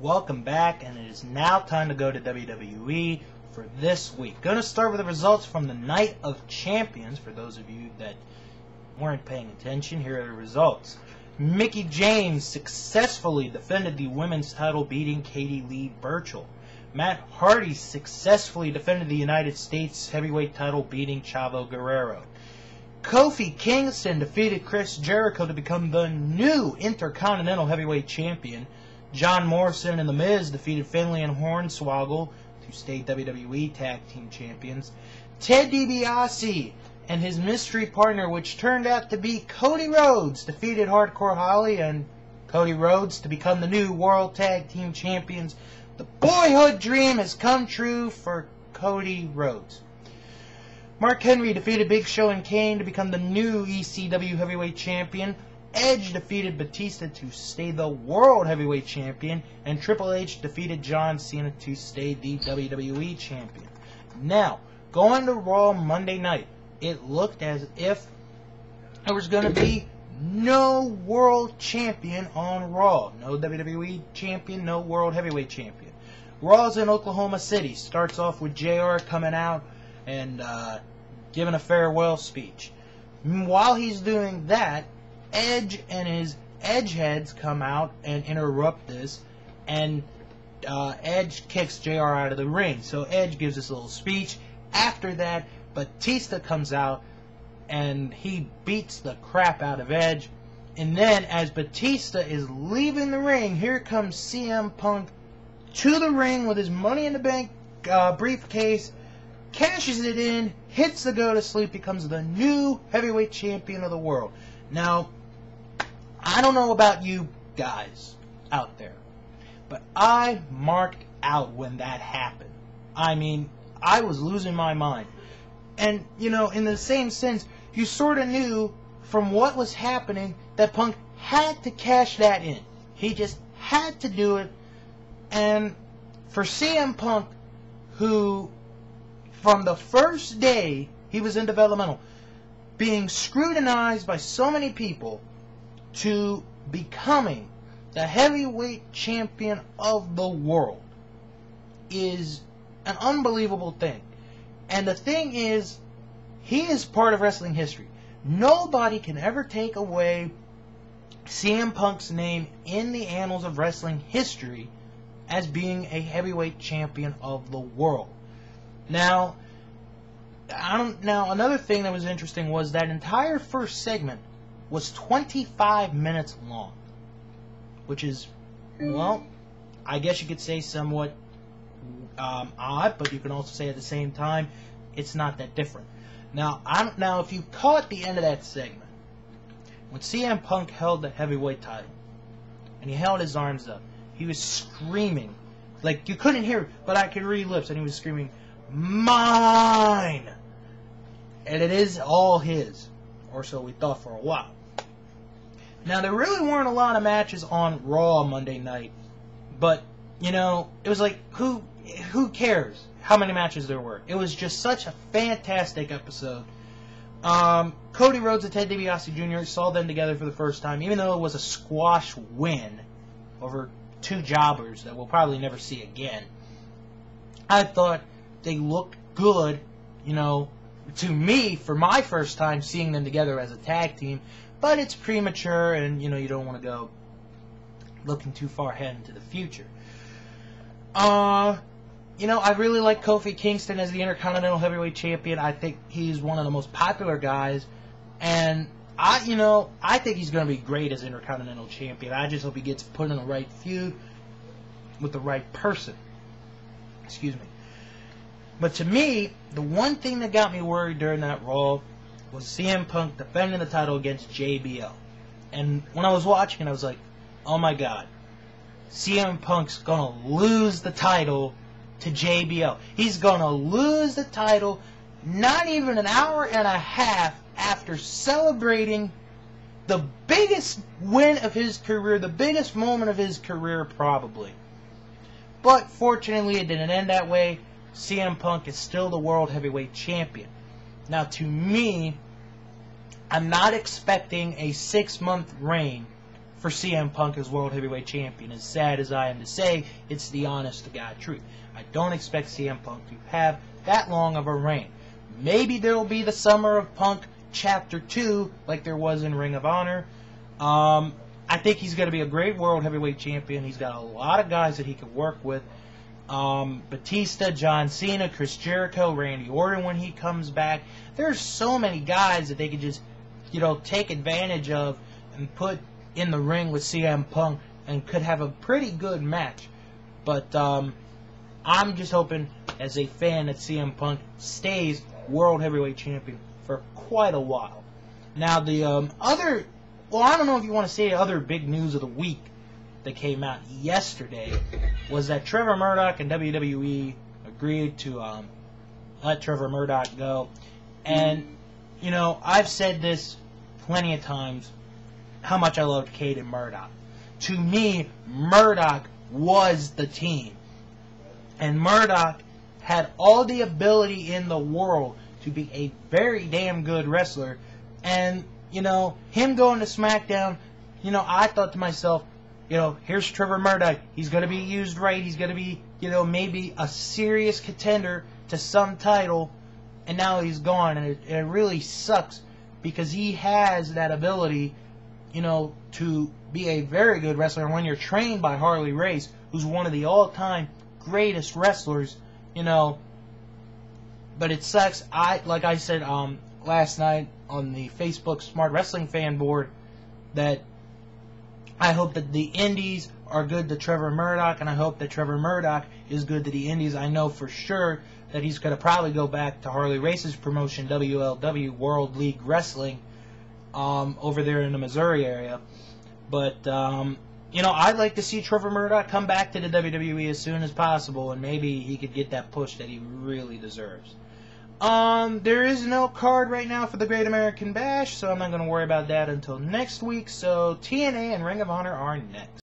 Welcome back, and it is now time to go to WWE for this week. Going to start with the results from the Night of Champions. For those of you that weren't paying attention, here are the results. Mickie James successfully defended the women's title, beating Katie Lee Burchill. Matt Hardy successfully defended the United States heavyweight title, beating Chavo Guerrero. Kofi Kingston defeated Chris Jericho to become the new Intercontinental Heavyweight Champion. John Morrison and The Miz defeated Finlay and Hornswoggle to stay WWE Tag Team Champions. Ted DiBiase and his mystery partner, which turned out to be Cody Rhodes, defeated Hardcore Holly and Cody Rhodes to become the new World Tag Team Champions. The boyhood dream has come true for Cody Rhodes. Mark Henry defeated Big Show and Kane to become the new ECW Heavyweight Champion. Edge defeated Batista to stay the World Heavyweight Champion, and Triple H defeated John Cena to stay the WWE Champion. Now, going to Raw Monday night, it looked as if there was going to be no World Champion on Raw. No WWE Champion, no World Heavyweight Champion. Raw's in Oklahoma City. Starts off with JR coming out and giving a farewell speech. While he's doing that, Edge and his Edge heads come out and interrupt this, and Edge kicks JR out of the ring. So Edge gives this little speech. After that, Batista comes out and he beats the crap out of Edge. And then as Batista is leaving the ring, here comes CM Punk to the ring with his Money in the Bank briefcase, cashes it in, hits the go to sleep, becomes the new heavyweight champion of the world. Now, I don't know about you guys out there, but I marked out when that happened. I mean, I was losing my mind. And, you know, in the same sense, you sort of knew from what was happening that Punk had to cash that in. He just had to do it. And for CM Punk, who from the first day he was in developmental, being scrutinized by so many people, to becoming the heavyweight champion of the world is an unbelievable thing. And the thing is, he is part of wrestling history. Nobody can ever take away CM Punk's name in the annals of wrestling history as being a heavyweight champion of the world. Now, another thing that was interesting was that entire first segment was 25 minutes long, which is, well, I guess you could say somewhat odd, but you can also say at the same time, it's not that different. Now, if you caught the end of that segment, when CM Punk held the heavyweight title, and he held his arms up, he was screaming, like you couldn't hear it, but I could read lips, and he was screaming, "Mine!" And it is all his, or so we thought for a while. Now, there really weren't a lot of matches on Raw Monday night, but, you know, it was like, who cares how many matches there were? It was just such a fantastic episode. Cody Rhodes and Ted DiBiase Jr. saw them together for the first time, even though it was a squash win over two jobbers that we'll probably never see again. I thought they looked good, you know, to me, for my first time seeing them together as a tag team. But it's premature, and, you know, you don't want to go looking too far ahead into the future. You know, I really like Kofi Kingston as the Intercontinental Heavyweight Champion. I think he's one of the most popular guys. And, I think he's going to be great as Intercontinental Champion. I just hope he gets put in the right feud with the right person. Excuse me. But to me, the one thing that got me worried during that Raw was CM Punk defending the title against JBL. And when I was watching it, I was like, oh my god, CM Punk's going to lose the title to JBL. He's going to lose the title not even an hour and a half after celebrating the biggest win of his career, the biggest moment of his career probably. But fortunately, it didn't end that way. CM Punk is still the World Heavyweight Champion. Now, to me, I'm not expecting a 6-month reign for CM Punk as World Heavyweight Champion. As sad as I am to say, it's the honest-to-God truth. I don't expect CM Punk to have that long of a reign. Maybe there will be the Summer of Punk Chapter 2 like there was in Ring of Honor. I think he's going to be a great World Heavyweight Champion. He's got a lot of guys that he could work with. Batista, John Cena, Chris Jericho, Randy Orton when he comes back. There's so many guys that they could just, take advantage of and put in the ring with CM Punk and could have a pretty good match. But I'm just hoping, as a fan, that CM Punk stays World Heavyweight Champion for quite a while. Now, the other, I don't know if you want to say other big news of the week that came out yesterday was that Trevor Murdoch and WWE agreed to let Trevor Murdoch go. And, I've said this plenty of times, how much I loved Cade and Murdoch. To me, Murdoch was the team. And Murdoch had all the ability in the world to be a very damn good wrestler. And, him going to SmackDown, I thought to myself, here's Trevor Murdoch. He's going to be used right. He's going to be, maybe a serious contender to some title. And now he's gone. And it really sucks because he has that ability, to be a very good wrestler. And when you're trained by Harley Race, who's one of the all-time greatest wrestlers, but it sucks. Like I said last night on the Facebook Smart Wrestling fan board, that I hope that the Indies are good to Trevor Murdoch, and I hope that Trevor Murdoch is good to the Indies. I know for sure that he's going to probably go back to Harley Race's promotion, WLW, World League Wrestling, over there in the Missouri area. But, I'd like to see Trevor Murdoch come back to the WWE as soon as possible, and maybe he could get that push that he really deserves. There is no card right now for the Great American Bash, so I'm not going to worry about that until next week. So TNA and Ring of Honor are next.